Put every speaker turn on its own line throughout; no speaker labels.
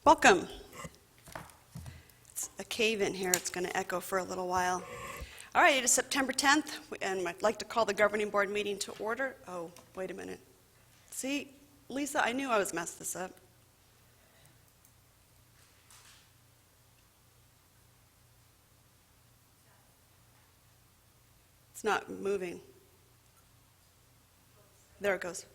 Welcome. It's a cave in here. It's going to echo for a little while. All right, it is September 10th, and I'd like to call the governing board meeting to order. Oh, wait a minute. See, Lisa, I knew I was messed this up. It's not moving. There it goes.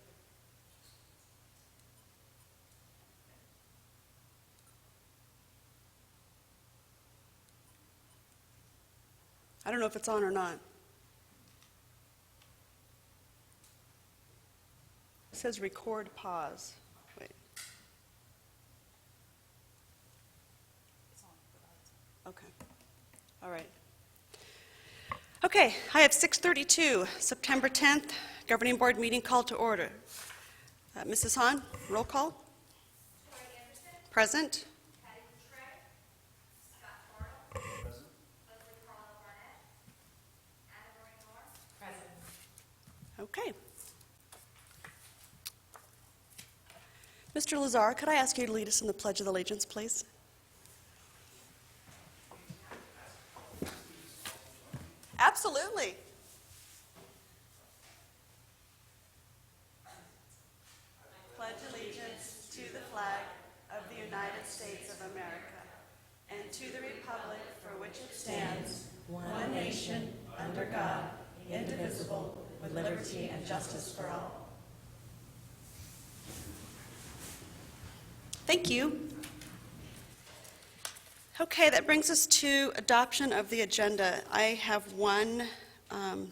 I don't know if it's on or not. It says record pause. Wait. Okay. All right. Okay, I have 6:32, September 10th, governing board meeting called to order. Mrs. Hahn, roll call. Present. Okay. Mr. Lazar, could I ask you to lead us in the Pledge of Allegiance, please? Absolutely. Pledge allegiance to the flag of the United States of America and to the republic for which it stands, one nation, under God, indivisible, with liberty and justice for all. Thank you. Okay, that brings us to adoption of the agenda. I have one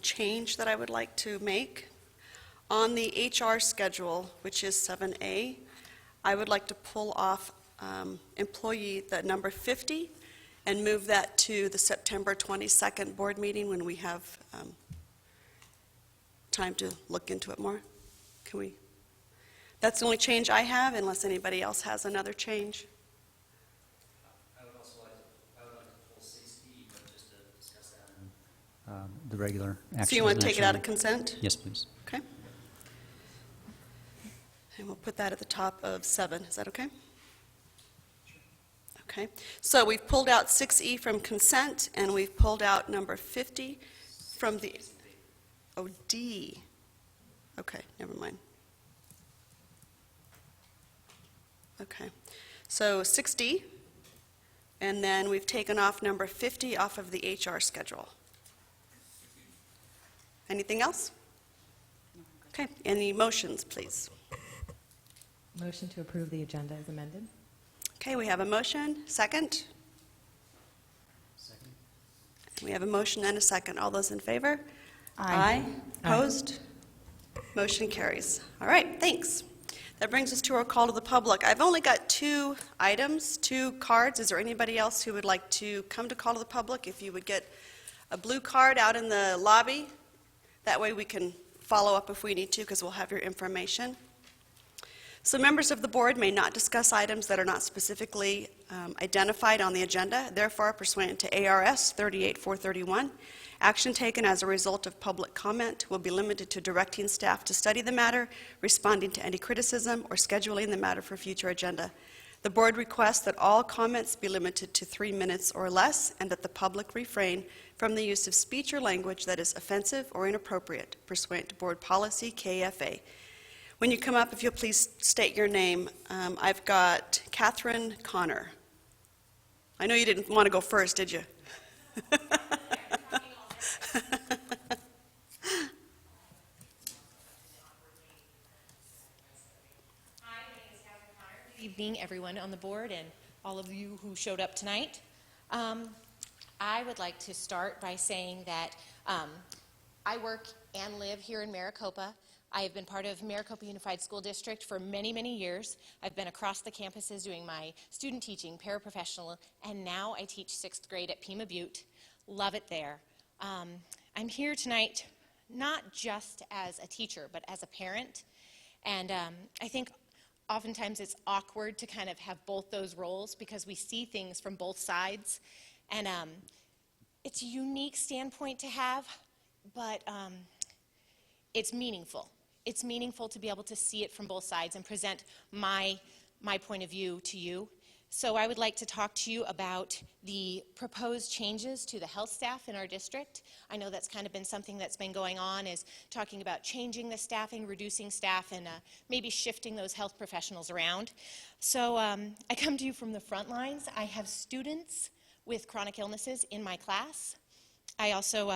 change that I would like to make. On the HR schedule, which is 7A, I would like to pull off employee, the number 50, and move that to the September 22nd board meeting when we have time to look into it more. Can we? That's the only change I have, unless anybody else has another change.
I would like to pull 6E, but just to discuss that. The regular action.
So you want to take it out of consent?
Yes, please.
Okay. And we'll put that at the top of 7. Is that okay?
Sure.
Okay. So we've pulled out 6E from consent, and we've pulled out number 50 from the... Oh, D. Okay, never mind. Okay. So 6D, and then we've taken off number 50 off of the HR schedule. Anything else? Okay. Any motions, please?
Motion to approve the agenda as amended.
Okay, we have a motion. Second?
Second.
We have a motion and a second. All those in favor?
Aye.
Opposed? Motion carries. All right, thanks. That brings us to our call to the public. I've only got 2 items, 2 cards. Is there anybody else who would like to come to call to the public? If you would get a blue card out in the lobby, that way we can follow up if we need to, because we'll have your information. So members of the board may not discuss items that are not specifically identified on the agenda. Therefore, pursuant to ARS 38431, action taken as a result of public comment will be limited to directing staff to study the matter, responding to any criticism, or scheduling the matter for future agenda. The board requests that all comments be limited to 3 minutes or less, and that the public refrain from the use of speech or language that is offensive or inappropriate, pursuant to board policy KFA. When you come up, if you'll please state your name. I've got Catherine Connor. I know you didn't want to go first, did you?
Good evening, everyone on the board and all of you who showed up tonight. I would like to start by saying that I work and live here in Maricopa. I have been part of Maricopa Unified School District for many, many years. I've been across the campuses doing my student teaching, paraprofessional, and now I teach 6th grade at Pima Butte. Love it there. I'm here tonight not just as a teacher, but as a parent. And I think oftentimes it's awkward to kind of have both those roles because we see things from both sides. And it's a unique standpoint to have, but it's meaningful. It's meaningful to be able to see it from both sides and present my point of view to you. So I would like to talk to you about the proposed changes to the health staff in our district. I know that's kind of been something that's been going on, is talking about changing the staffing, reducing staff, and maybe shifting those health professionals around. So I come to you from the front lines. I have students with chronic illnesses in my class. I also,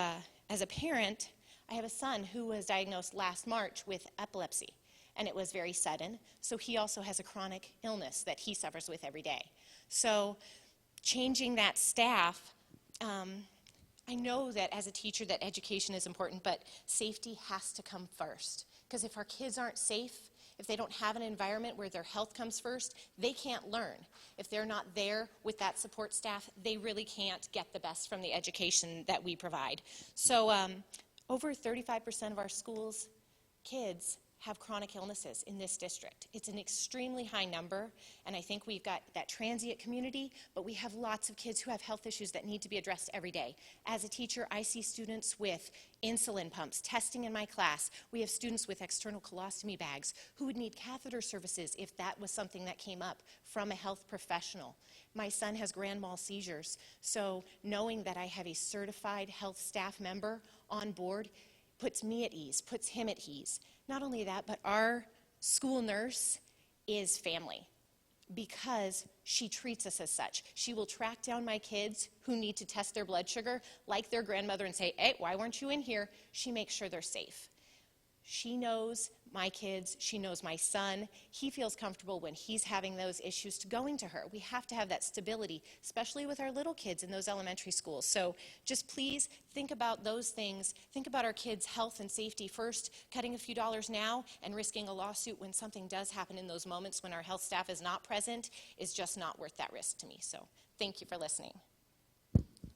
as a parent, I have a son who was diagnosed last March with epilepsy, and it was very sudden. So he also has a chronic illness that he suffers with every day. So changing that staff, I know that as a teacher that education is important, but safety has to come first. Because if our kids aren't safe, if they don't have an environment where their health comes first, they can't learn. If they're not there with that support staff, they really can't get the best from the education that we provide. So over 35% of our schools' kids have chronic illnesses in this district. It's an extremely high number, and I think we've got that transient community, but we have lots of kids who have health issues that need to be addressed every day. As a teacher, I see students with insulin pumps, testing in my class. We have students with external colostomy bags who would need catheter services if that was something that came up from a health professional. My son has grand mal seizures, so knowing that I have a certified health staff member on board puts me at ease, puts him at ease. Not only that, but our school nurse is family because she treats us as such. She will track down my kids who need to test their blood sugar like their grandmother and say, hey, why weren't you in here? She makes sure they're safe. She knows my kids, she knows my son. He feels comfortable when he's having those issues to going to her. We have to have that stability, especially with our little kids in those elementary schools. So just please think about those things. Think about our kids' health and safety first, cutting a few dollars now and risking a lawsuit when something does happen in those moments when our health staff is not present is just not worth that risk to me. So thank you for listening.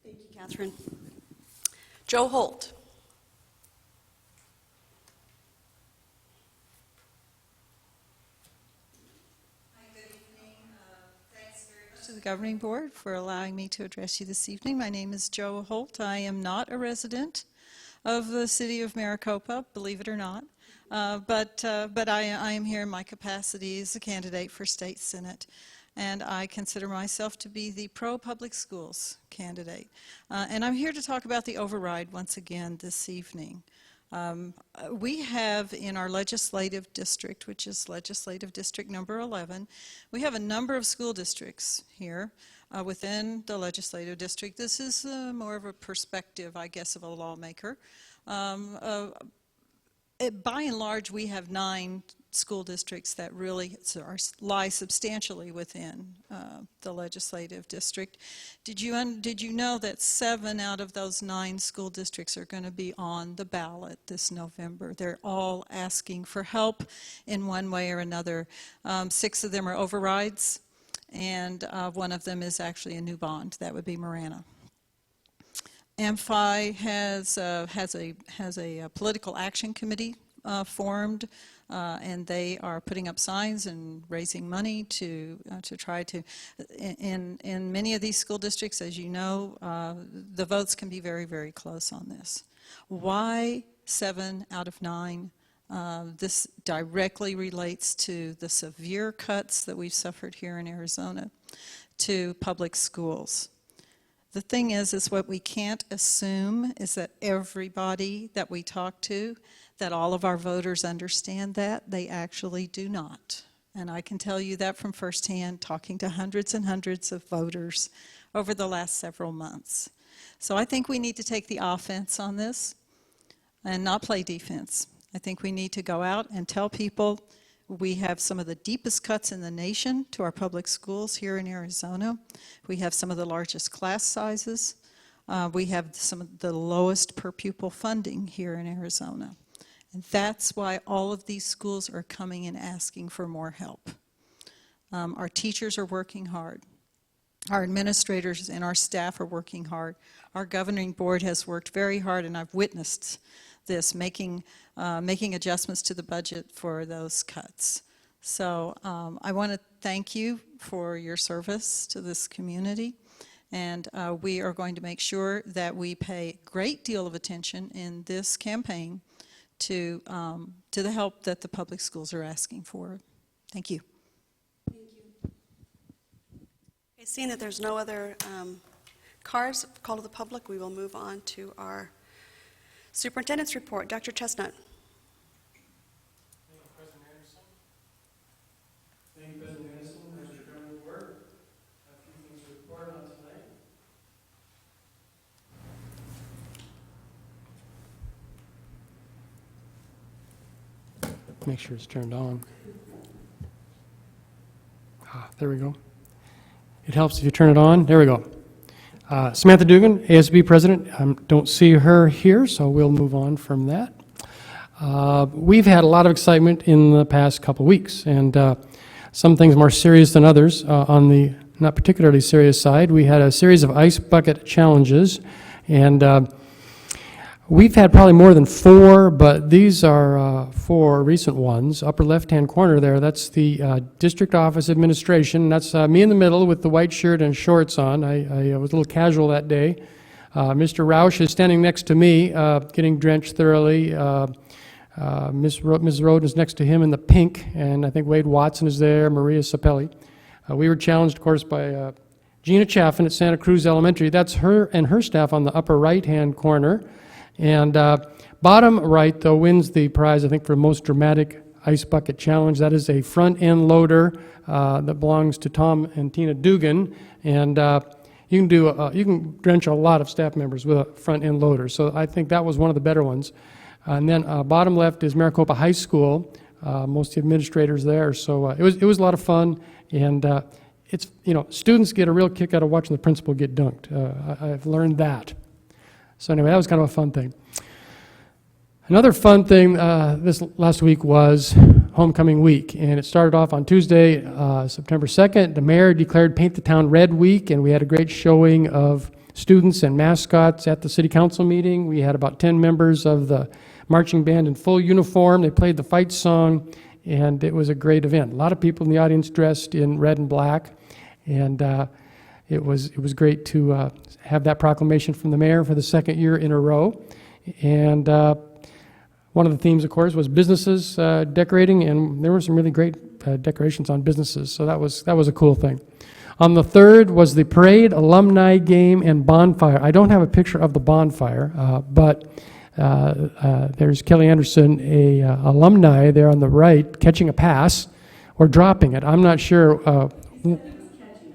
Thank you, Catherine. Joe Holt.
To the Governing Board for allowing me to address you this evening. My name is Joe Holt. I am not a resident of the city of Maricopa, believe it or not, but I am here in my capacity as a candidate for state senate, and I consider myself to be the pro-public schools candidate. And I'm here to talk about the override once again this evening. We have in our legislative district, which is legislative district number 11, we have a number of school districts here within the legislative district. This is more of a perspective, I guess, of a lawmaker. By and large, we have 9 school districts that really lie substantially within the legislative district. Did you know that 7 out of those 9 school districts are going to be on the ballot this November? They're all asking for help in one way or another. 6 of them are overrides, and one of them is actually a new bond. That would be Marana. AMPHI has a political action committee formed, and they are putting up signs and raising money to try to. In many of these school districts, as you know, the votes can be very, very close on this. Why 7 out of 9? This directly relates to the severe cuts that we've suffered here in Arizona to public schools. The thing is what we can't assume is that everybody that we talk to, that all of our voters understand that. They actually do not. And I can tell you that from firsthand, talking to hundreds and hundreds of voters over the last several months. So I think we need to take the offense on this and not play defense. I think we need to go out and tell people we have some of the deepest cuts in the nation to our public schools here in Arizona. We have some of the largest class sizes. We have some of the lowest per pupil funding here in Arizona. And that's why all of these schools are coming and asking for more help. Our teachers are working hard. Our administrators and our staff are working hard. Our governing board has worked very hard, and I've witnessed this, making adjustments to the budget for those cuts. So I want to thank you for your service to this community, and we are going to make sure that we pay a great deal of attention in this campaign to the help that the public schools are asking for. Thank you.
Seeing that there's no other cards called to the public, we will move on to our superintendent's report. Dr. Chestnut.
Thank you, President Anderson. Thank you, President Anderson. As your government work, a few things to report on tonight. Make sure it's turned on. There we go. It helps if you turn it on. There we go. Samantha Dugan, ASB President. Don't see her here, so we'll move on from that. We've had a lot of excitement in the past couple weeks, and some things more serious than others. On the not particularly serious side, we had a series of ice bucket challenges, and we've had probably more than 4, but these are 4 recent ones. Upper left-hand corner there, that's the District Office Administration. That's me in the middle with the white shirt and shorts on. I was a little casual that day. Mr. Roush is standing next to me, getting drenched thoroughly. Ms. Roden is next to him in the pink, and I think Wade Watson is there, Maria Sapelli. We were challenged, of course, by Gina Chaffin at Santa Cruz Elementary. That's her and her staff on the upper right-hand corner. And bottom right, though, wins the prize, I think, for most dramatic ice bucket challenge. That is a front-end loader that belongs to Tom and Tina Dugan. And you can drench a lot of staff members with a front-end loader. So I think that was one of the better ones. And then bottom left is Maricopa High School. Most of the administrators there. So it was a lot of fun. And it's, students get a real kick out of watching the principal get dunked. I've learned that. So anyway, that was kind of a fun thing. Another fun thing this last week was homecoming week, and it started off on Tuesday, September 2nd. The mayor declared Paint the Town Red Week, and we had a great showing of students and mascots at the city council meeting. We had about 10 members of the marching band in full uniform. They played the fight song, and it was a great event. A lot of people in the audience dressed in red and black, and it was great to have that proclamation from the mayor for the 2nd year in a row. And one of the themes, of course, was businesses decorating, and there were some really great decorations on businesses, so that was a cool thing. On the 3rd was the parade, alumni game, and bonfire. I don't have a picture of the bonfire, but there's Kelly Anderson, a alumni there on the right, catching a pass or dropping it. I'm not sure.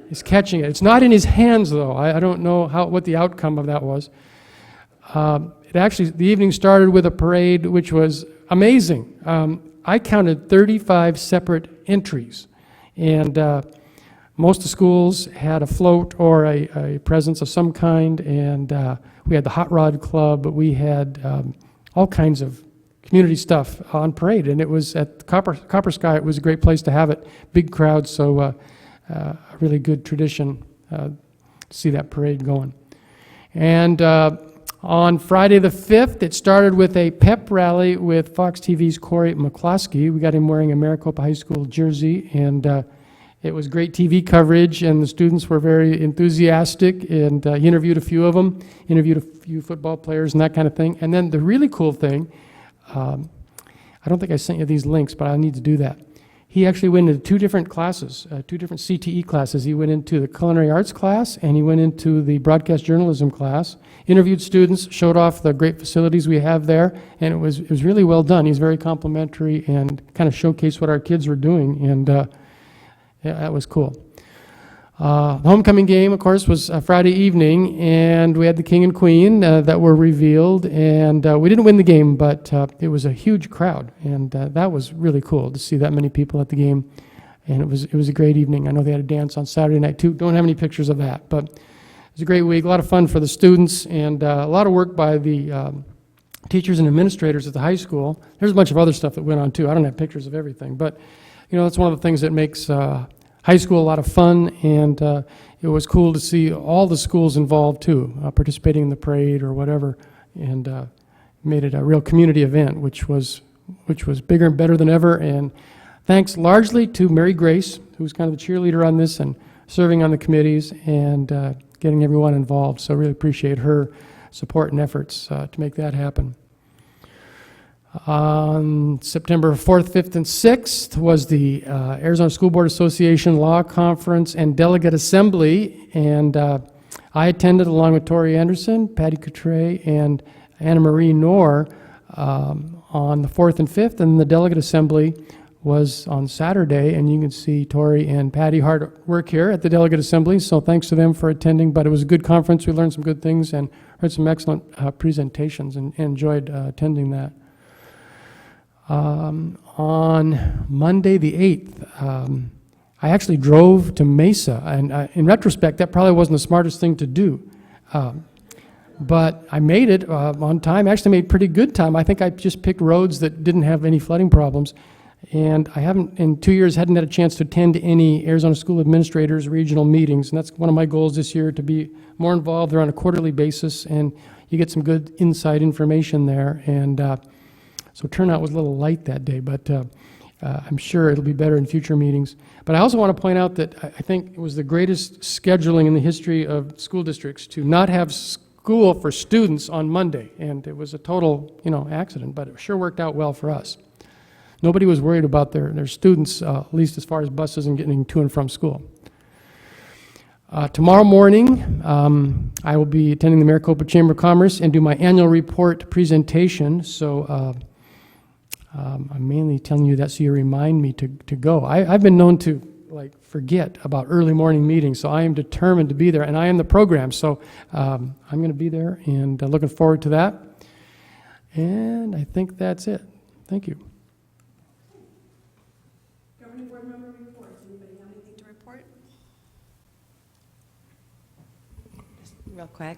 He's catching it. It's not in his hands, though. I don't know what the outcome of that was. The evening started with a parade, which was amazing. I counted 35 separate entries, and most of the schools had a float or a presence of some kind, and we had the Hot Rod Club, but we had all kinds of community stuff on parade, and it was at Copper Sky. It was a great place to have it, big crowds, so a really good tradition to see that parade going. And on Friday the 5th, it started with a pep rally with Fox TV's Corey McCloskey. We got him wearing a Maricopa High School jersey, and it was great TV coverage, and the students were very enthusiastic, and he interviewed a few of them, interviewed a few football players and that kind of thing. And then the really cool thing, I don't think I sent you these links, but I need to do that. He actually went into 2 different classes, 2 different CTE classes. He went into the culinary arts class, and he went into the broadcast journalism class, interviewed students, showed off the great facilities we have there, and it was really well done. He's very complimentary and kind of showcased what our kids were doing, and yeah, that was cool. The homecoming game, of course, was Friday evening, and we had the king and queen that were revealed, and we didn't win the game, but it was a huge crowd, and that was really cool to see that many people at the game, and it was a great evening. I know they had a dance on Saturday night, too. Don't have any pictures of that, but it was a great week, a lot of fun for the students, and a lot of work by the teachers and administrators at the high school. There's a bunch of other stuff that went on, too. I don't have pictures of everything, but that's one of the things that makes high school a lot of fun, and it was cool to see all the schools involved too, participating in the parade or whatever, and made it a real community event, which was bigger and better than ever. And thanks largely to Mary Grace, who's kind of the cheerleader on this and serving on the committees and getting everyone involved. So I really appreciate her support and efforts to make that happen. On September 4th, 5th, and 6th was the Arizona School Board Association Law Conference and Delegate Assembly, and I attended along with Tori Anderson, Patty Coutray, and Anna Marie Knorr on the 4th and 5th, and the Delegate Assembly was on Saturday, and you can see Tori and Patty hard at work here at the Delegate Assembly, so thanks to them for attending, but it was a good conference. We learned some good things and heard some excellent presentations and enjoyed attending that. On Monday the 8th, I actually drove to Mesa, and in retrospect, that probably wasn't the smartest thing to do. But I made it on time, actually made pretty good time. I think I just picked roads that didn't have any flooding problems. And I haven't, in 2 years, hadn't had a chance to attend any Arizona School Administrators regional meetings. And that's one of my goals this year, to be more involved. They're on a quarterly basis, and you get some good inside information there. And so turnout was a little light that day, but I'm sure it'll be better in future meetings. But I also want to point out that I think it was the greatest scheduling in the history of school districts to not have school for students on Monday. And it was a total, accident, but it sure worked out well for us. Nobody was worried about their students, at least as far as buses and getting to and from school. Tomorrow morning, I will be attending the Maricopa Chamber of Commerce and do my annual report presentation. So I'm mainly telling you that so you remind me to go. I've been known to forget about early morning meetings, so I am determined to be there, and I am the program. So I'm going to be there, and looking forward to that. And I think that's it. Thank you.
Governing board member reports. Anybody have anything to report?
Real quick,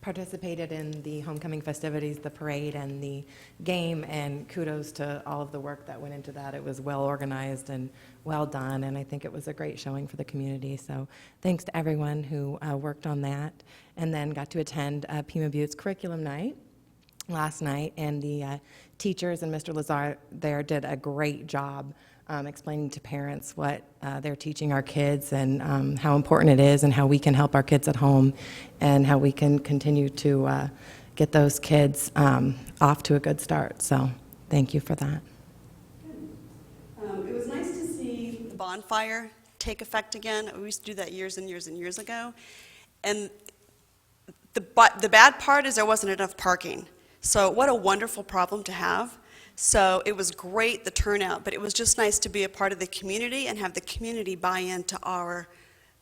participated in the homecoming festivities, the parade, and the game, and kudos to all of the work that went into that. It was well organized and well done, and I think it was a great showing for the community. So thanks to everyone who worked on that, and then got to attend Pima Butte's curriculum night last night, and the teachers and Mr. Lazar there did a great job explaining to parents what they're teaching our kids, and how important it is, and how we can help our kids at home, and how we can continue to get those kids off to a good start. So thank you for that.
It was nice to see the bonfire take effect again. We used to do that years and years and years ago. And the bad part is there wasn't enough parking. So what a wonderful problem to have. So it was great, the turnout, but it was just nice to be a part of the community and have the community buy into our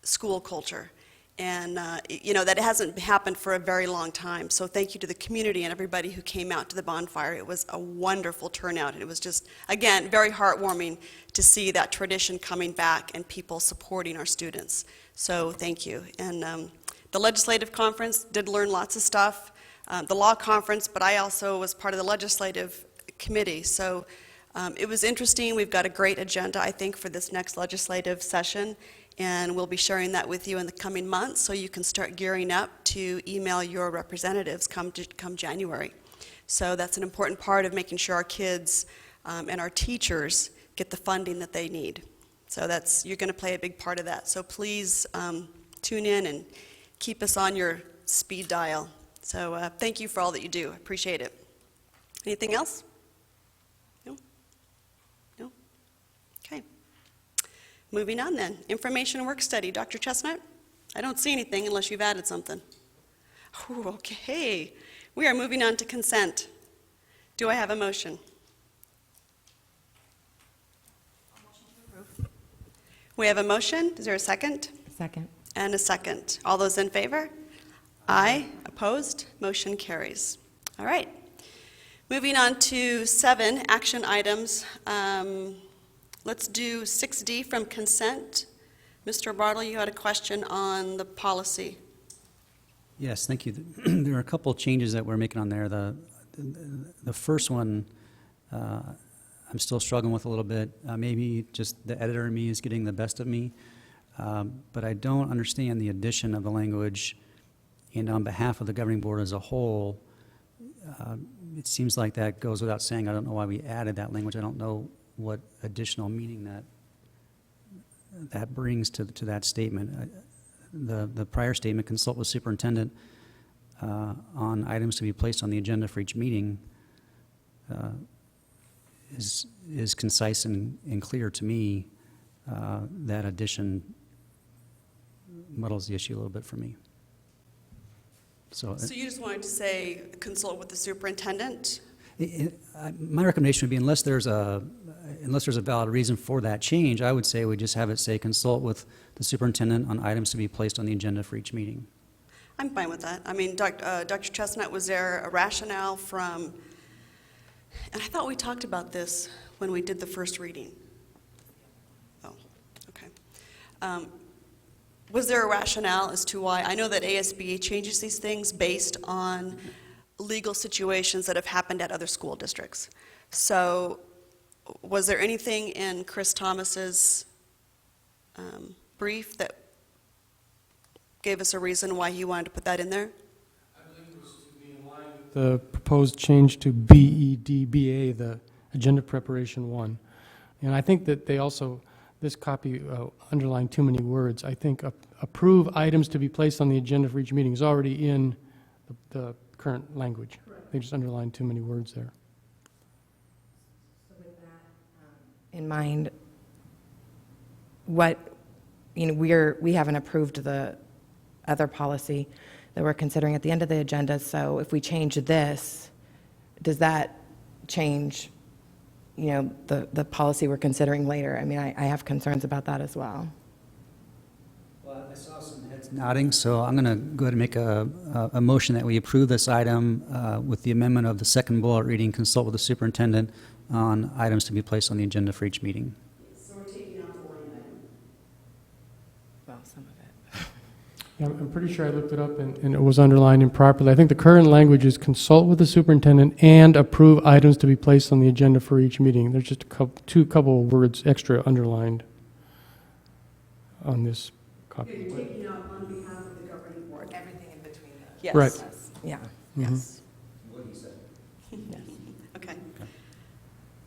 school culture. And, that hasn't happened for a very long time. So thank you to the community and everybody who came out to the bonfire. It was a wonderful turnout. And it was just, again, very heartwarming to see that tradition coming back and people supporting our students. So thank you. And the legislative conference did learn lots of stuff. The law conference, but I also was part of the legislative committee. So it was interesting. We've got a great agenda, I think, for this next legislative session, and we'll be sharing that with you in the coming months so you can start gearing up to email your representatives come January. So that's an important part of making sure our kids and our teachers get the funding that they need. So you're going to play a big part of that. So please tune in and keep us on your speed dial. So thank you for all that you do. I appreciate it. Anything else? No? No? Okay. Moving on then. Information and work study. Dr. Chestnut? I don't see anything unless you've added something. Ooh, okay. We are moving on to consent. Do I have a motion? We have a motion. Is there a second?
Second.
And a second. All those in favor? Aye. Opposed? Motion carries. All right. Moving on to 7 action items. Let's do 6D from consent. Mr. Bartle, you had a question on the policy.
Yes, thank you. There are a couple of changes that we're making on there. The first one, I'm still struggling with a little bit. Maybe just the editor in me is getting the best of me, but I don't understand the addition of the language, and on behalf of the governing board as a whole, it seems like that goes without saying. I don't know why we added that language. I don't know what additional meaning that brings to that statement. The prior statement, consult with superintendent on items to be placed on the agenda for each meeting. is concise and clear to me, that addition muddles the issue a little bit for me. So
So you just wanted to say consult with the superintendent?
my recommendation would be, unless there's a valid reason for that change, I would say we just have it say consult with the superintendent on items to be placed on the agenda for each meeting.
I'm fine with that. I mean, Dr. Chestnut, was there a rationale from, and I thought we talked about this when we did the first reading. Oh, okay. Was there a rationale as to why? I know that ASBA changes these things based on legal situations that have happened at other school districts. So was there anything in Chris Thomas's brief that gave us a reason why he wanted to put that in there?
I believe it was to be in line with the proposed change to BEDBA, the Agenda Preparation 1. And I think that they also, this copy underlined too many words. I think approve items to be placed on the agenda for each meeting is already in the current language. They just underlined too many words there.
So with that in mind, what, we haven't approved the other policy that we're considering at the end of the agenda, so if we change this, does that change, the policy we're considering later? I mean, I have concerns about that as well.
Well, I saw some heads nodding, so I'm going to go ahead and make a motion that we approve this item with the amendment of the second bullet reading, consult with the superintendent on items to be placed on the agenda for each meeting.
So we're taking out the line item.
Well, some of it.
Yeah, I'm pretty sure I looked it up and it was underlined improperly. I think the current language is consult with the superintendent and approve items to be placed on the agenda for each meeting. There's just a couple of words extra underlined on this copy.
You're taking out on behalf of the governing board.
Everything in between the.
Yes.
Right.
Yeah.
Yes.
What he said.
Yes.
Okay.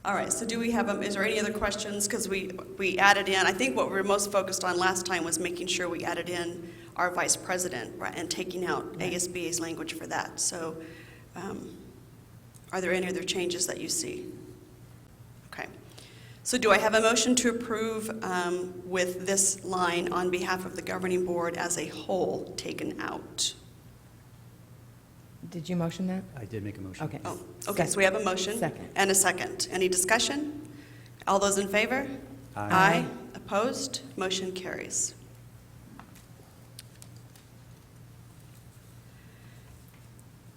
All right, so do we have, is there any other questions? Because we added in, I think what we were most focused on last time was making sure we added in our vice president, right, and taking out ASBA's language for that. So are there any other changes that you see? Okay. So do I have a motion to approve with this line on behalf of the governing board as a whole taken out?
Did you motion that?
I did make a motion.
Okay.
Oh, okay, so we have a motion.
Second.
And a second. Any discussion? All those in favor?
Aye.
Opposed? Motion carries.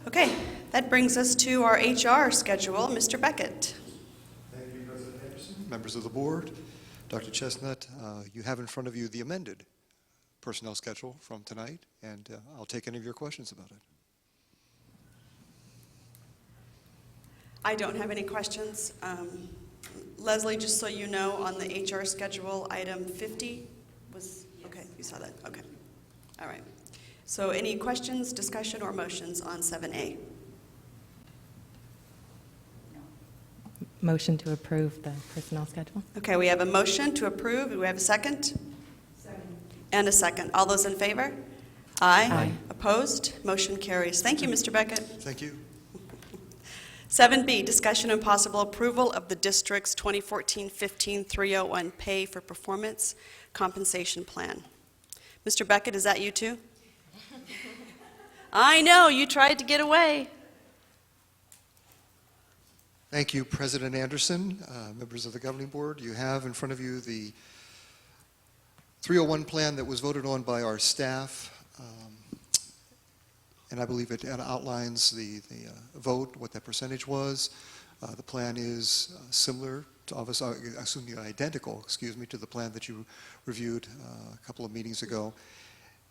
Okay, that brings us to our HR schedule. Mr. Beckett.
Thank you, President Anderson, members of the board, Dr. Chestnut. You have in front of you the amended personnel schedule from tonight, and I'll take any of your questions about it.
I don't have any questions. Leslie, just so you know, on the HR schedule, item 50 was, okay, you saw that, okay. All right. So any questions, discussion, or motions on 7A?
Motion to approve the personnel schedule?
Okay, we have a motion to approve. Do we have a second? Second. And a second. All those in favor? Aye.
Aye.
Opposed? Motion carries. Thank you, Mr. Beckett.
Thank you.
7B, discussion and possible approval of the district's 2014-15 301 pay for performance compensation plan. Mr. Beckett, is that you too? I know, you tried to get away.
Thank you, President Anderson, members of the governing board. You have in front of you the 301 plan that was voted on by our staff, and I believe it outlines the vote, what that percentage was. The plan is similar to, assuming identical, to the plan that you reviewed a couple of meetings ago.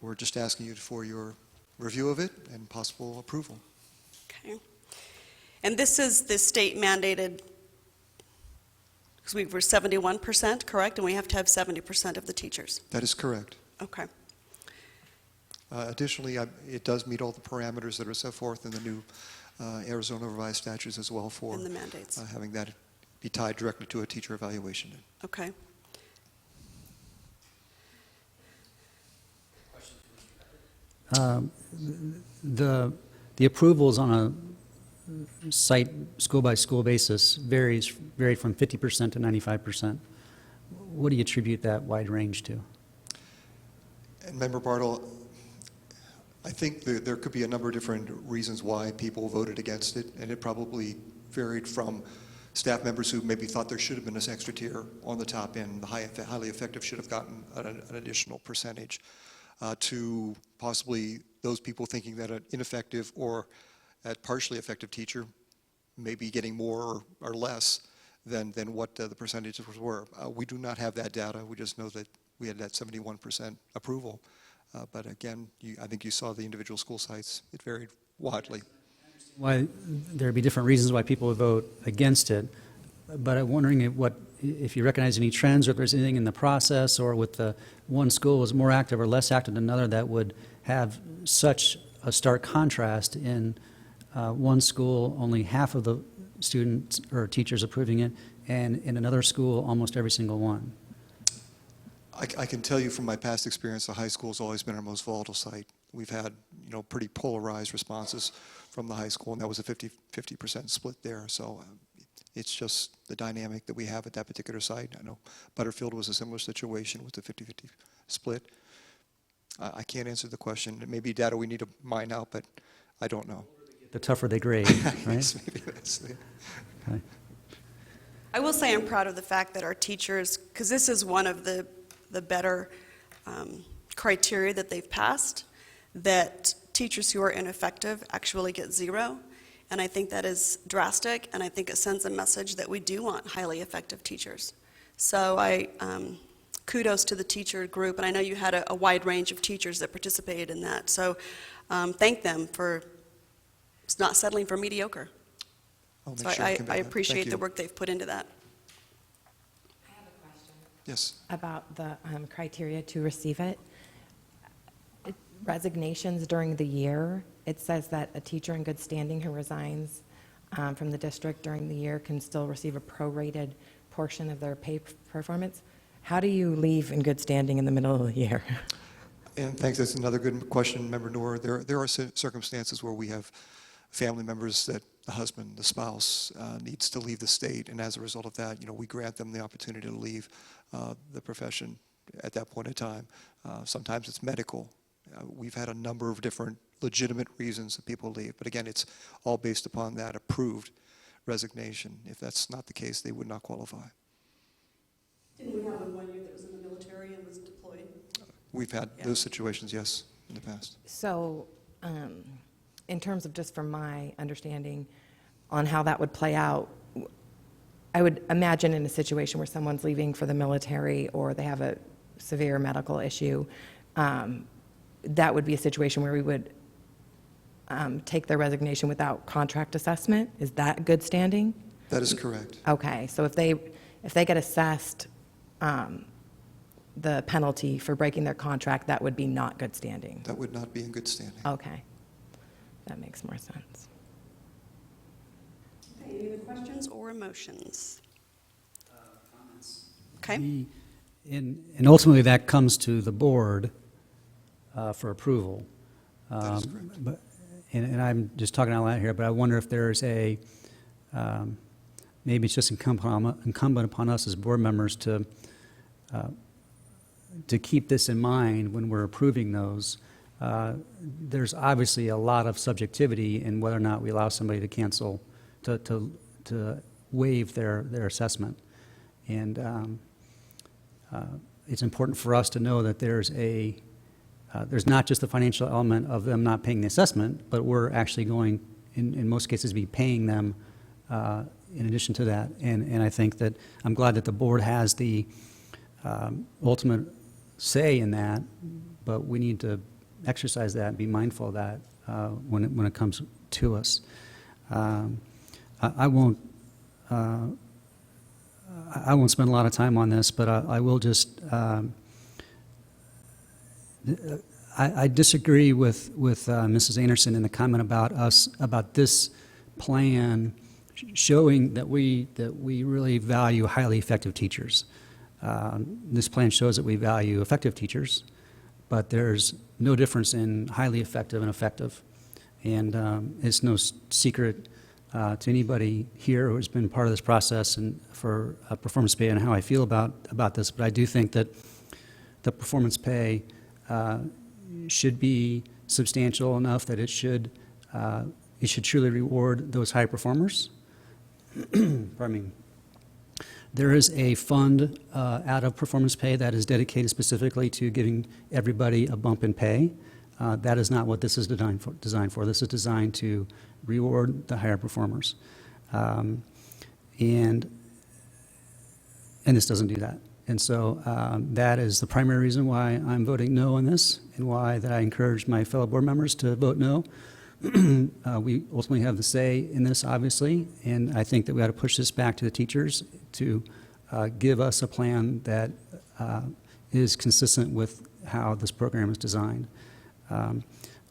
We're just asking you for your review of it and possible approval.
Okay. And this is the state mandated, because we were 71%, correct? And we have to have 70% of the teachers.
That is correct.
Okay.
Additionally, it does meet all the parameters that are set forth in the new Arizona revised statutes as well for
And the mandates.
having that be tied directly to a teacher evaluation.
Okay.
The approval is on site, school-by-school basis varied from 50% to 95%. What do you attribute that wide range to?
And Member Bartle, I think there could be a number of different reasons why people voted against it, and it probably varied from staff members who maybe thought there should have been this extra tier on the top end, the highly effective should have gotten an additional percentage, to possibly those people thinking that an ineffective or a partially effective teacher may be getting more or less than what the percentages were. We do not have that data. We just know that we had that 71% approval. But again, I think you saw the individual school sites. It varied widely.
Why there'd be different reasons why people would vote against it, but I'm wondering if you recognize any trends, or if there's anything in the process, or with the one school is more active or less active than another, that would have such a stark contrast in one school, only half of the students or teachers approving it, and in another school, almost every single one.
I can tell you from my past experience, the high school has always been our most volatile site. We've had, pretty polarized responses from the high school, and that was a 50% split there. So it's just the dynamic that we have at that particular site. I know Butterfield was a similar situation with the 50-50 split. I can't answer the question. It may be data we need to mine out, but I don't know.
The tougher they grade, right?
Yes, maybe that's it.
Okay.
I will say I'm proud of the fact that our teachers, because this is one of the better criteria that they've passed, that teachers who are ineffective actually get 0. And I think that is drastic, and I think it sends a message that we do want highly effective teachers. So kudos to the teacher group, and I know you had a wide range of teachers that participated in that. So thank them for not settling for mediocre.
I'll
So
make sure
I
convey that.
appreciate
Thank
the
you.
work they've put into that.
I have a question
Yes.
about the criteria to receive it. Resignations during the year, it says that a teacher in good standing who resigns from the district during the year can still receive a prorated portion of their pay performance. How do you leave in good standing in the middle of the year?
And thanks. That's another good question, Member Noor. There are circumstances where we have family members that the husband, the spouse, needs to leave the state, and as a result of that, we grant them the opportunity to leave the profession at that point in time. Sometimes it's medical. We've had a number of different legitimate reasons that people leave, but again, it's all based upon that approved resignation. If that's not the case, they would not qualify.
Didn't we have one year that was in the military and was deployed?
We've had those situations, yes, in the past.
So, in terms of just from my understanding on how that would play out, I would imagine in a situation where someone's leaving for the military or they have a severe medical issue, that would be a situation where we would take their resignation without contract assessment. Is that good standing?
That is correct.
Okay, so if they get assessed the penalty for breaking their contract, that would be not good standing.
That would not be in good standing.
Okay, that makes more sense.
Okay, any other questions or motions? Okay.
And ultimately, that comes to the board for approval.
That is correct.
But, and I'm just talking out loud here, but I wonder if there's maybe it's just incumbent upon us as board members to keep this in mind when we're approving those. There's obviously a lot of subjectivity in whether or not we allow somebody to cancel, to waive their assessment. And it's important for us to know that there's not just the financial element of them not paying the assessment, but we're actually going, in most cases, be paying them in addition to that. And I think that I'm glad that the board has the ultimate say in that, but we need to exercise that and be mindful of that when it comes to us. I won't spend a lot of time on this, but I will just. I disagree with Mrs. Anderson in the comment about this plan showing that we really value highly effective teachers. This plan shows that we value effective teachers, but there's no difference in highly effective and effective. And it's no secret to anybody here who has been part of this process and for performance pay and how I feel about this, but I do think that the performance pay should be substantial enough that it should truly reward those high performers. Pardon me. There is a fund out of performance pay that is dedicated specifically to giving everybody a bump in pay. That is not what this is designed for. This is designed to reward the higher performers. And this doesn't do that. And so that is the primary reason why I'm voting no on this, and why that I encourage my fellow board members to vote no. We ultimately have the say in this, obviously, and I think that we ought to push this back to the teachers to give us a plan that is consistent with how this program is designed.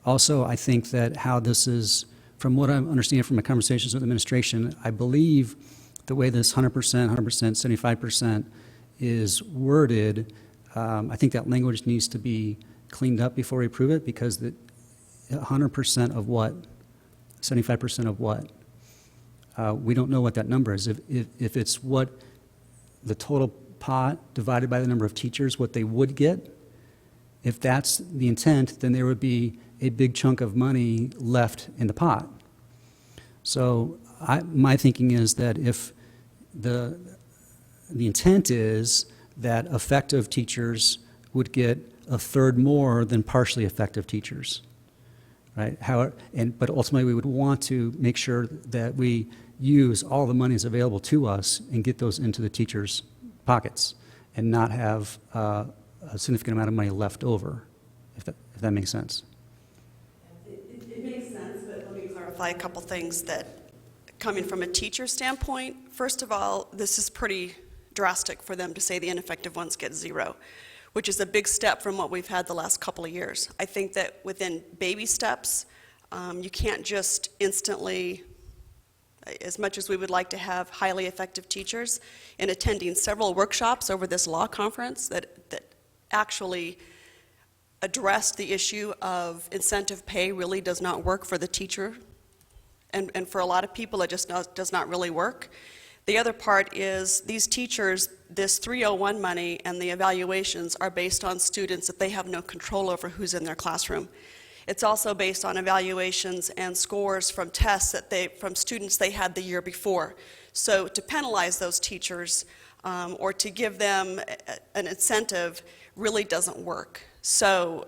Also, I think that how this is, from what I'm understanding from my conversations with administration, I believe the way this 100%, 75% is worded, I think that language needs to be cleaned up before we approve it, because the 100% of what, 75% of what, we don't know what that number is. If it's what the total pot divided by the number of teachers, what they would get, if that's the intent, then there would be a big chunk of money left in the pot. So my thinking is that if the intent is that effective teachers would get a third more than partially effective teachers, right? But ultimately, we would want to make sure that we use all the monies available to us and get those into the teachers' pockets, and not have a significant amount of money left over, if that makes sense.
It makes sense, but let me clarify a couple things that, coming from a teacher standpoint, first of all, this is pretty drastic for them to say the ineffective ones get 0, which is a big step from what we've had the last couple of years. I think that within baby steps, you can't just instantly, as much as we would like to have highly effective teachers, in attending several workshops over this law conference that actually addressed the issue of incentive pay really does not work for the teacher. And for a lot of people, it just does not really work. The other part is these teachers, this 301 money and the evaluations are based on students that they have no control over who's in their classroom. It's also based on evaluations and scores from tests from students they had the year before. So to penalize those teachers or to give them an incentive really doesn't work. So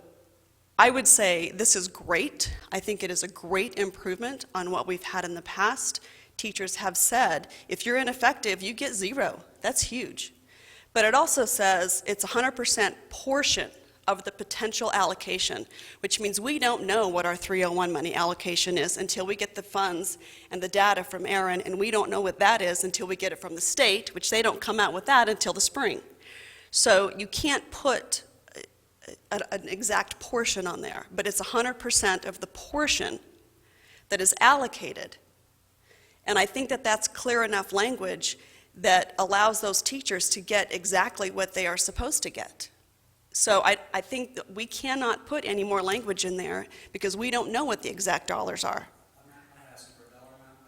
I would say this is great. I think it is a great improvement on what we've had in the past. Teachers have said, if you're ineffective, you get 0. That's huge. But it also says it's 100% portion of the potential allocation, which means we don't know what our 301 money allocation is until we get the funds and the data from Aaron, and we don't know what that is until we get it from the state, which they don't come out with that until the spring. So you can't put an exact portion on there, but it's 100% of the portion that is allocated. And I think that that's clear enough language that allows those teachers to get exactly what they are supposed to get. So I think that we cannot put any more language in there because we don't know what the exact dollars are.
I'm not asking for a dollar amount.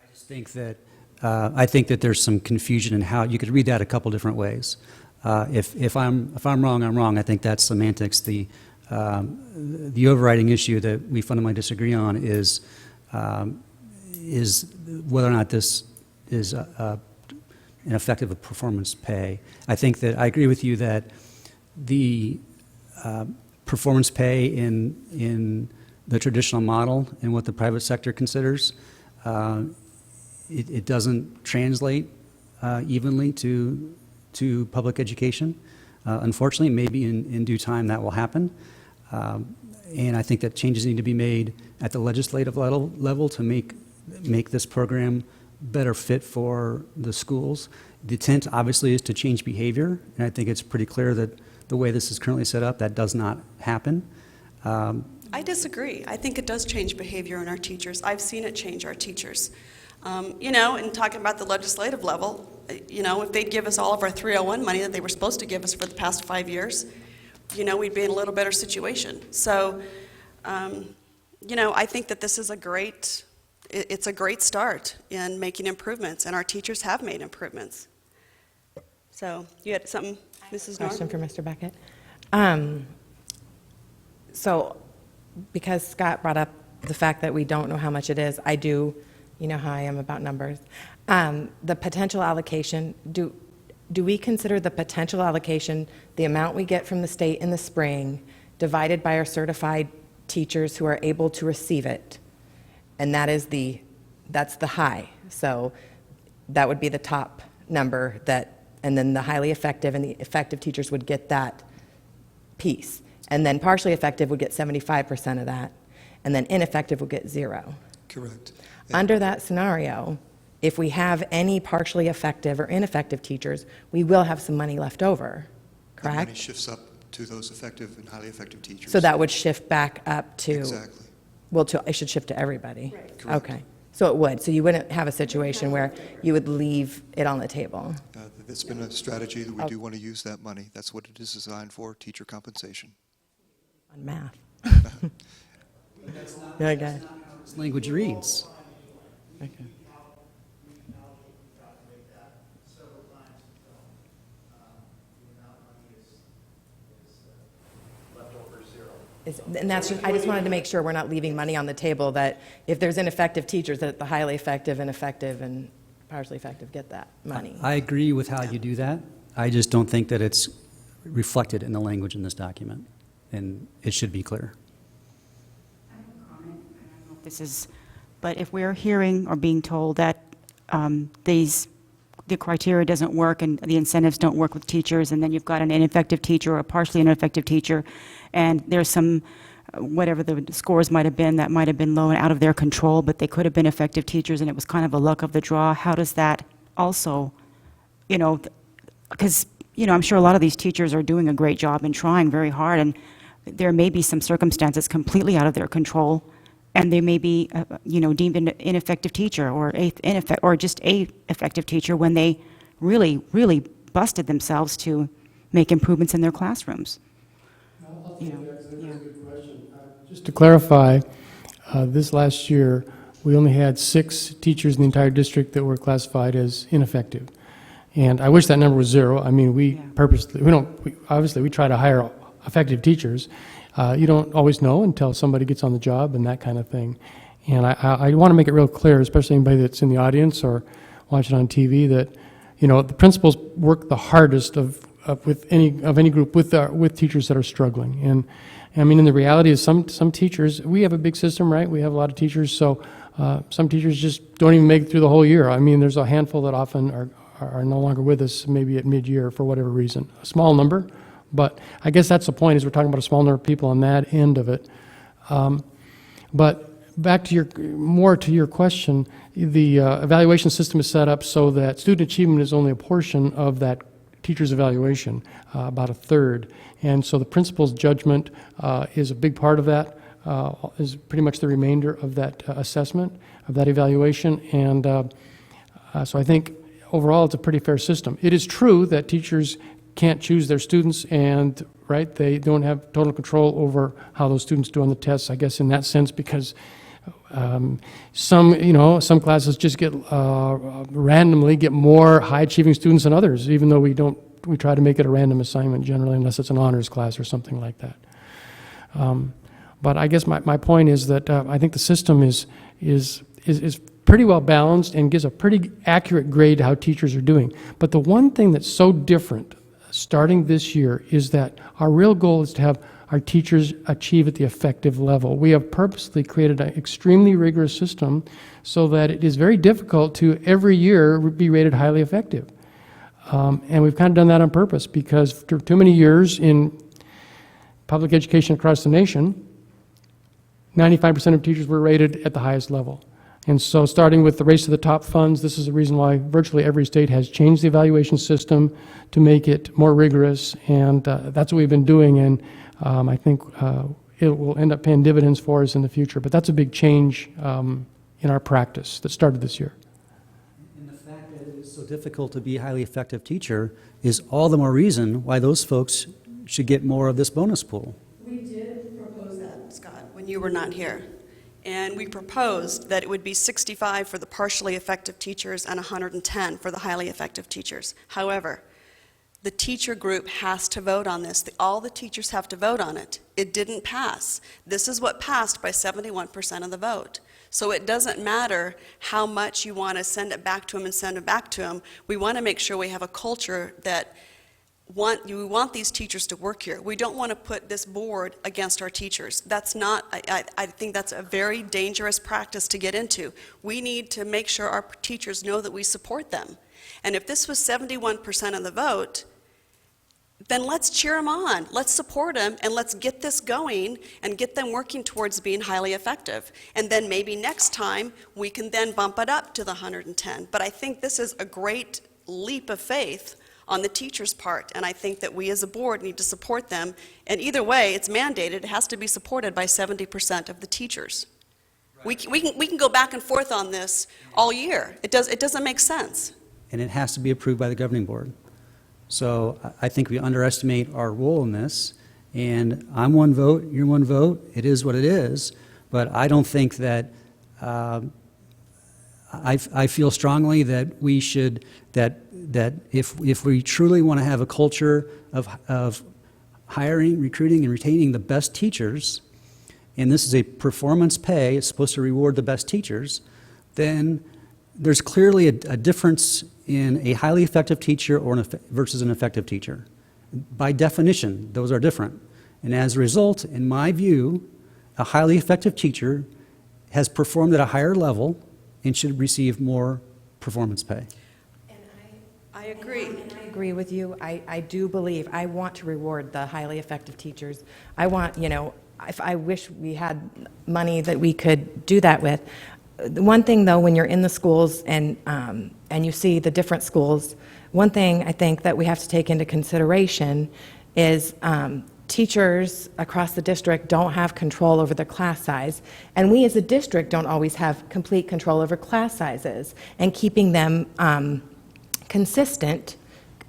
I think that there's some confusion in how you could read that a couple different ways. If I'm wrong, I'm wrong. I think that's semantics. The overriding issue that we fundamentally disagree on is whether or not this is an effective performance pay. I think that I agree with you that the performance pay in the traditional model and what the private sector considers, it doesn't translate evenly to public education. Unfortunately, maybe in due time that will happen. And I think that changes need to be made at the legislative level to make this program better fit for the schools. The intent, obviously, is to change behavior, and I think it's pretty clear that the way this is currently set up, that does not happen.
I disagree. I think it does change behavior in our teachers. I've seen it change our teachers. In talking about the legislative level, if they'd give us all of our 301 money that they were supposed to give us for the past 5 years, we'd be in a little better situation. So, I think that this is a great it's a great start in making improvements, and our teachers have made improvements. So you had something, Mrs. Norm?
Question for Mr. Beckett. So, because Scott brought up the fact that we don't know how much it is, I do, you know how I am about numbers. The potential allocation, do we consider the potential allocation the amount we get from the state in the spring divided by our certified teachers who are able to receive it? And that's the high. So that would be the top number and then the highly effective and the effective teachers would get that piece. And then partially effective would get 75% of that. And then ineffective would get 0.
Correct.
Under that scenario, if we have any partially effective or ineffective teachers, we will have some money left over,
The money
correct?
shifts up to those effective and highly effective teachers.
So that would shift back up to,
Exactly.
well, it should shift to everybody?
Correct.
Okay. So it would. So you wouldn't have a situation where you would leave it on the table?
That's been a strategy that we do want to use that money. That's what it is designed for, teacher compensation.
On math. Okay.
This language reads.
Okay. And that's just, I just wanted to make sure we're not leaving money on the table, that if there's ineffective teachers, that the highly effective, ineffective, and partially effective get that money.
I agree with how you do that. I just don't think that it's reflected in the language in this document, and it should be clear.
I have a comment. I don't know if this is, but if we're hearing or being told that the criteria doesn't work and the incentives don't work with teachers, and then you've got an ineffective teacher or a partially ineffective teacher, and there's some, whatever the scores might have been, that might have been low and out of their control, but they could have been effective teachers, and it was kind of a luck of the draw. How does that also, because, I'm sure a lot of these teachers are doing a great job and trying very hard, and there may be some circumstances completely out of their control, and they may be, deemed an ineffective teacher or just a effective teacher when they really, really busted themselves to make improvements in their classrooms.
Just to clarify, this last year, we only had 6 teachers in the entire district that were classified as ineffective. And I wish that number was 0. I mean, we purposely, obviously, we try to hire effective teachers. You don't always know until somebody gets on the job and that kind of thing. And I want to make it real clear, especially anybody that's in the audience or watching on TV, that, the principals work the hardest of any group with teachers that are struggling. And I mean, and the reality is some teachers, we have a big system, right? We have a lot of teachers, so some teachers just don't even make it through the whole year. I mean, there's a handful that often are no longer with us, maybe at mid-year for whatever reason. A small number, but I guess that's the point, is we're talking about a small number of people on that end of it. But back to your question, the evaluation system is set up so that student achievement is only a portion of that teacher's evaluation, about a third. And so the principal's judgment is a big part of that, is pretty much the remainder of that assessment, of that evaluation. And so I think overall it's a pretty fair system. It is true that teachers can't choose their students, and they don't have total control over how those students do on the tests, I guess, in that sense, because some classes just randomly get more high-achieving students than others, even though we try to make it a random assignment generally, unless it's an honors class or something like that. But I guess my point is that I think the system is pretty well balanced and gives a pretty accurate grade to how teachers are doing. But the one thing that's so different starting this year is that our real goal is to have our teachers achieve at the effective level. We have purposely created an extremely rigorous system so that it is very difficult to every year be rated highly effective. And we've kind of done that on purpose, because for too many years in public education across the nation, 95% of teachers were rated at the highest level. And so starting with the Race to the Top funds, this is the reason why virtually every state has changed the evaluation system to make it more rigorous, and that's what we've been doing, and I think it will end up paying dividends for us in the future. But that's a big change in our practice that started this year.
And the fact that it is so difficult to be a highly effective teacher is all the more reason why those folks should get more of this bonus pool.
We did propose that, Scott, when you were not here. And we proposed that it would be 65 for the partially effective teachers and 110 for the highly effective teachers. However, the teacher group has to vote on this. All the teachers have to vote on it. It didn't pass. This is what passed by 71% of the vote. So it doesn't matter how much you want to send it back to them and send it back to them. We want to make sure we have a culture that we want these teachers to work here. We don't want to put this board against our teachers. That's not, I think that's a very dangerous practice to get into. We need to make sure our teachers know that we support them. And if this was 71% of the vote, then let's cheer them on. Let's support them, and let's get this going and get them working towards being highly effective. And then maybe next time, we can then bump it up to the 110. But I think this is a great leap of faith on the teachers' part, and I think that we as a board need to support them. And either way, it's mandated. It has to be supported by 70% of the teachers. Right. We can go back and forth on this all year. It doesn't make sense.
And it has to be approved by the governing board. So I think we underestimate our role in this, and I'm one vote, you're one vote, it is what it is, but I don't think that, I feel strongly that we should, that if we truly want to have a culture of hiring, recruiting, and retaining the best teachers, and this is a performance pay, it's supposed to reward the best teachers, then there's clearly a difference in a highly effective teacher versus an effective teacher. By definition, those are different. And as a result, in my view, a highly effective teacher has performed at a higher level and should receive more performance pay.
I agree.
And I agree with you. I do believe, I want to reward the highly effective teachers. I want, I wish we had money that we could do that with. The one thing, though, when you're in the schools and you see the different schools, one thing I think that we have to take into consideration is teachers across the district don't have control over their class size, and we as a district don't always have complete control over class sizes and keeping them consistent,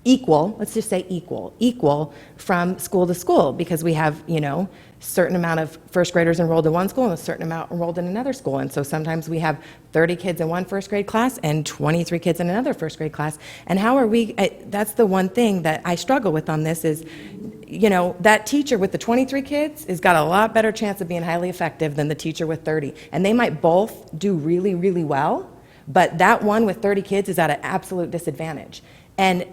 equal, let's just say equal from school to school, because we have, certain amount of first graders enrolled in one school and a certain amount enrolled in another school. And so sometimes we have 30 kids in one first grade class and 23 kids in another first grade class. And how are we, that's the one thing that I struggle with on this is, that teacher with the 23 kids has got a lot better chance of being highly effective than the teacher with 30. And they might both do really, really well, but that one with 30 kids is at an absolute disadvantage. And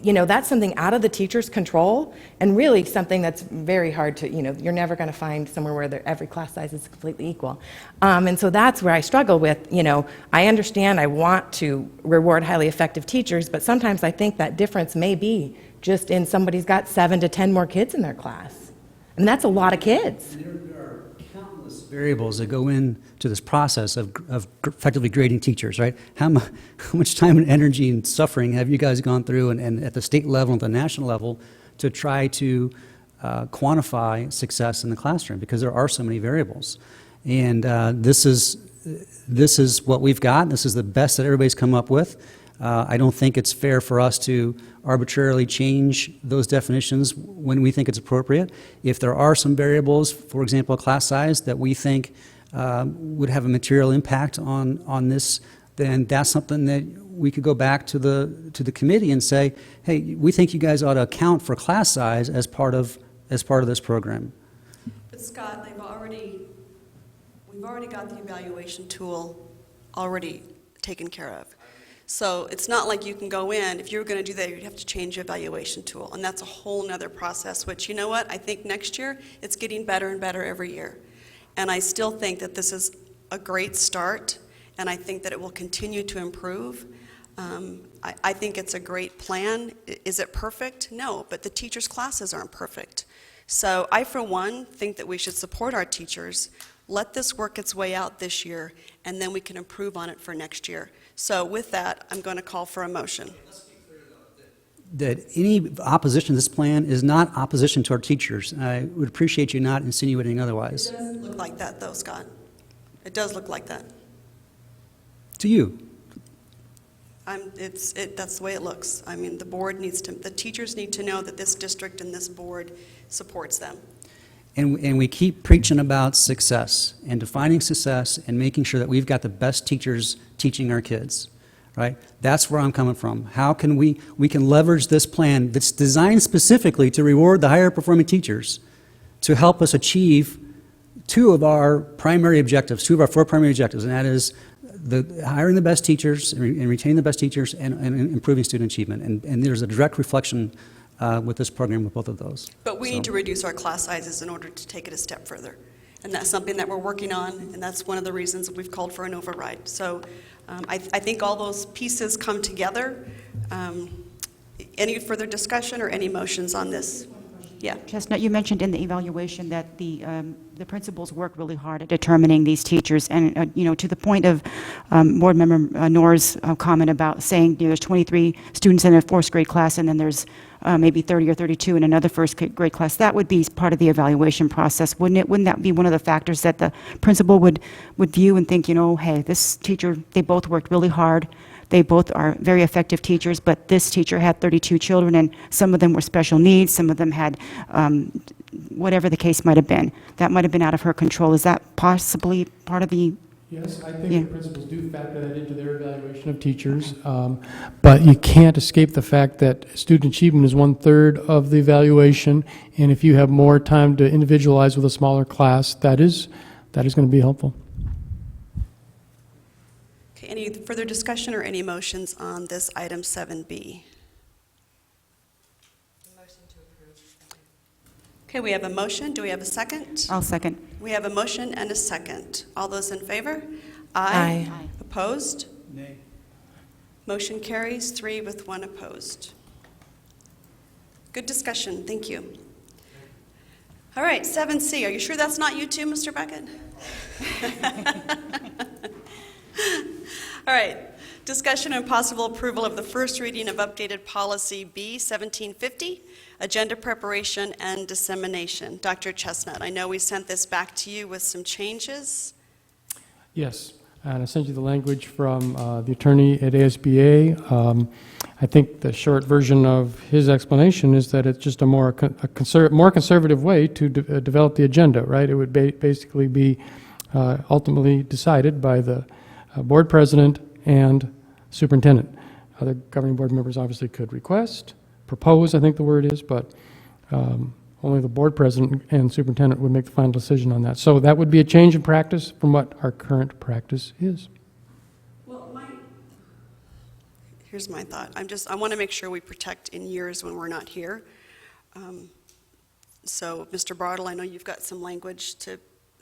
that's something out of the teacher's control, and really something that's very hard to, you're never going to find somewhere where every class size is completely equal. And so that's where I struggle with, I understand I want to reward highly effective teachers, but sometimes I think that difference may be just in somebody's got 7 to 10 more kids in their class. And that's a lot of kids.
There are countless variables that go into this process of effectively grading teachers, right? How much time and energy and suffering have you guys gone through and at the state level and the national level to try to quantify success in the classroom? Because there are so many variables. And this is what we've got. This is the best that everybody's come up with. I don't think it's fair for us to arbitrarily change those definitions when we think it's appropriate. If there are some variables, for example, class size, that we think would have a material impact on this, then that's something that we could go back to the committee and say, hey, we think you guys ought to account for class size as part of this program.
But Scott, we've already got the evaluation tool already taken care of. So it's not like you can go in, if you were going to do that, you'd have to change your evaluation tool. And that's a whole nother process, which, you know what, I think next year it's getting better and better every year. And I still think that this is a great start, and I think that it will continue to improve. I think it's a great plan. Is it perfect? No, but the teachers' classes aren't perfect. So I, for one, think that we should support our teachers, let this work its way out this year, and then we can improve on it for next year. So with that, I'm going to call for a motion.
Let's be clear, though, that any opposition to this plan is not opposition to our teachers. I would appreciate you not insinuating otherwise.
It does look like that, though, Scott. It does look like that.
To you.
That's the way it looks. I mean, the teachers need to know that this district and this board supports them.
And we keep preaching about success and defining success and making sure that we've got the best teachers teaching our kids, right? That's where I'm coming from. How can we can leverage this plan that's designed specifically to reward the higher performing teachers to help us achieve two of our primary objectives, two of our four primary objectives, and that is hiring the best teachers and retaining the best teachers and improving student achievement. And there's a direct reflection with this program with both of those.
But we
So-
need to reduce our class sizes in order to take it a step further. And that's something that we're working on, and that's one of the reasons we've called for an override. So I think all those pieces come together. Any further discussion or any motions on this? Yeah.
Chestnut, you mentioned in the evaluation that the principals work really hard at determining these teachers, and, to the point of Board Member Noor's comment about saying, there's 23 students in a fourth grade class, and then there's maybe 30 or 32 in another first grade class. That would be part of the evaluation process, wouldn't it? Wouldn't that be one of the factors that the principal would view and think, hey, this teacher, they both worked really hard. They both are very effective teachers, but this teacher had 32 children, and some of them were special needs, some of them had whatever the case might have been. That might have been out of her control. Is that possibly part of the...
Yes, I think
Yeah.
the principals do factor that into their evaluation of teachers, but you can't escape the fact that student achievement is 1/3 of the evaluation, and if you have more time to individualize with a smaller class, that is going to be helpful.
Okay, any further discussion or any motions on this item 7B? Okay, we have a motion. Do we have a second?
I'll second.
We have a motion and a second. All those in favor?
Aye.
Opposed?
Nay.
Motion carries 3 with 1 opposed. Good discussion. Thank you. All right, 7C. Are you sure that's not you too, Mr. Beckett? All right. Discussion and possible approval of the first reading of updated policy B 1750, agenda preparation and dissemination. Dr. Chestnut, I know we sent this back to you with some changes.
Yes, and I sent you the language from the attorney at ASBA. I think the short version of his explanation is that it's just a more conservative way to develop the agenda, right? It would basically be ultimately decided by the board president and superintendent. Other governing board members obviously could request, propose, I think the word is, but only the board president and superintendent would make the final decision on that. So that would be a change in practice from what our current practice is.
Well, here's my thought. I want to make sure we protect in years when we're not here. So, Mr. Bartle, I know you've got some language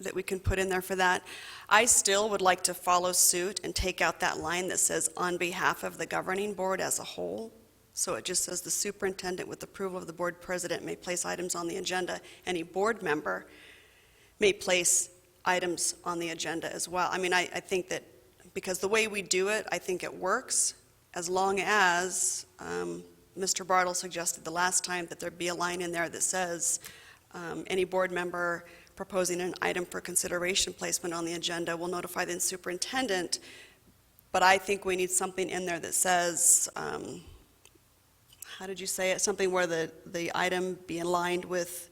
that we can put in there for that. I still would like to follow suit and take out that line that says on behalf of the governing board as a whole. So it just says the superintendent with approval of the board president may place items on the agenda. Any board member may place items on the agenda as well. I mean, I think that because the way we do it, I think it works as long as Mr. Bartle suggested the last time that there be a line in there that says any board member proposing an item for consideration placement on the agenda will notify the superintendent, but I think we need something in there that says, how did you say it? Something where the item be aligned with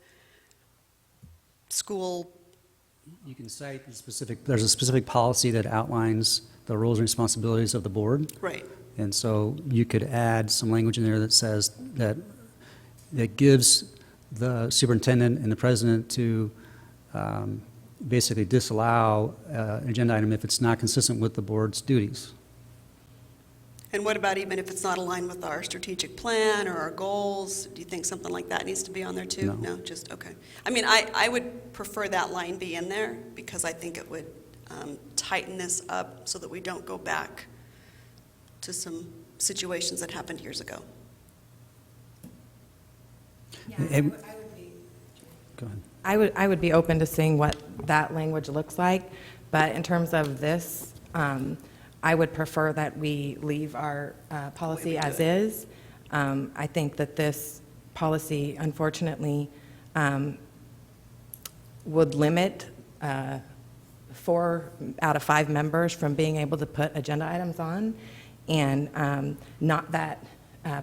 school.
You can cite there's a specific policy that outlines the roles and responsibilities of the board.
Right.
And so you could add some language in there that says that gives the superintendent and the president to basically disallow an agenda item if it's not consistent with the board's duties.
And what about even if it's not aligned with our strategic plan or our goals? Do you think something like that needs to be on there too?
No.
Just, okay. I mean, I would prefer that line be in there because I think it would tighten this up so that we don't go back to some situations that happened years ago.
And- Go ahead.
I would be open to seeing what that language looks like, but in terms of this, I would prefer that we leave our policy as is. I think that this policy, unfortunately, would limit 4 out of 5 members from being able to put agenda items on, and not that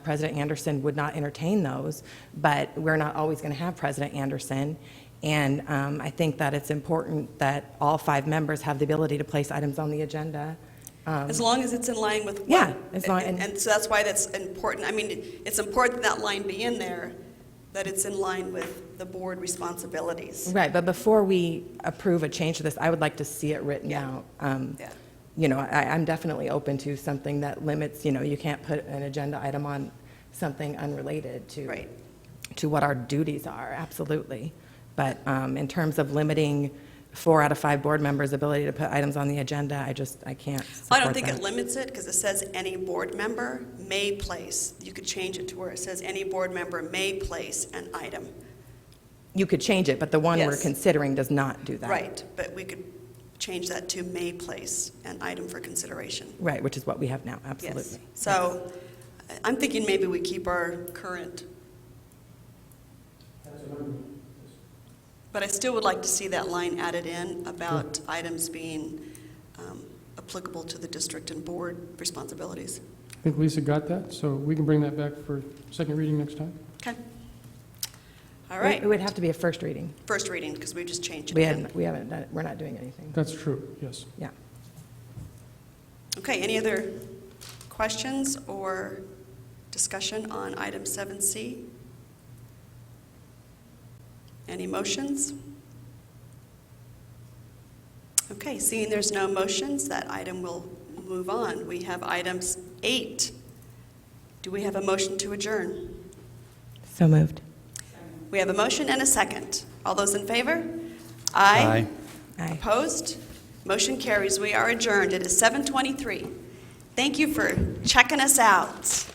President Anderson would not entertain those, but we're not always going to have President Anderson, And I think that it's important that all 5 members have the ability to place items on the agenda.
As long as it's in line with what...
Yeah, as long-
And so that's why that's important. I mean, it's important that line be in there, that it's in line with the board responsibilities.
Right, but before we approve a change to this, I would like to see it written
Yeah.
out.
Yeah.
You know, I'm definitely open to something that limits, you know, you can't put an agenda item on something unrelated to,
Right.
to what our duties are, absolutely. But in terms of limiting 4 out of 5 board members' ability to put items on the agenda, I can't support
I don't think
that.
it limits it, because it says any board member may place. You could change it to where it says any board member may place an item.
You could change it, but the one we're
Yes.
considering does not do that.
Right, but we could change that to may place an item for consideration.
Right, which is what we have now,
Yes.
absolutely.
So I'm thinking maybe we keep our current, but I still would like to see that line added in about items being applicable to the district and board responsibilities.
I think Lisa got that, so we can bring that back for second reading next time.
Okay. All right,
It would have to be a first reading.
first reading, because we just changed it
We
again.
haven't done it, we're not doing anything.
That's true, yes.
Yeah.
Okay, any other questions or discussion on item 7C? Any motions? Okay, seeing there's no motions, that item will move on. We have items 8. Do we have a motion to adjourn?
So moved.
We have a motion and a second. All those in favor?
Aye.
Aye.
Opposed? Motion carries. We are adjourned. It is 7:23. Thank you for checking us out.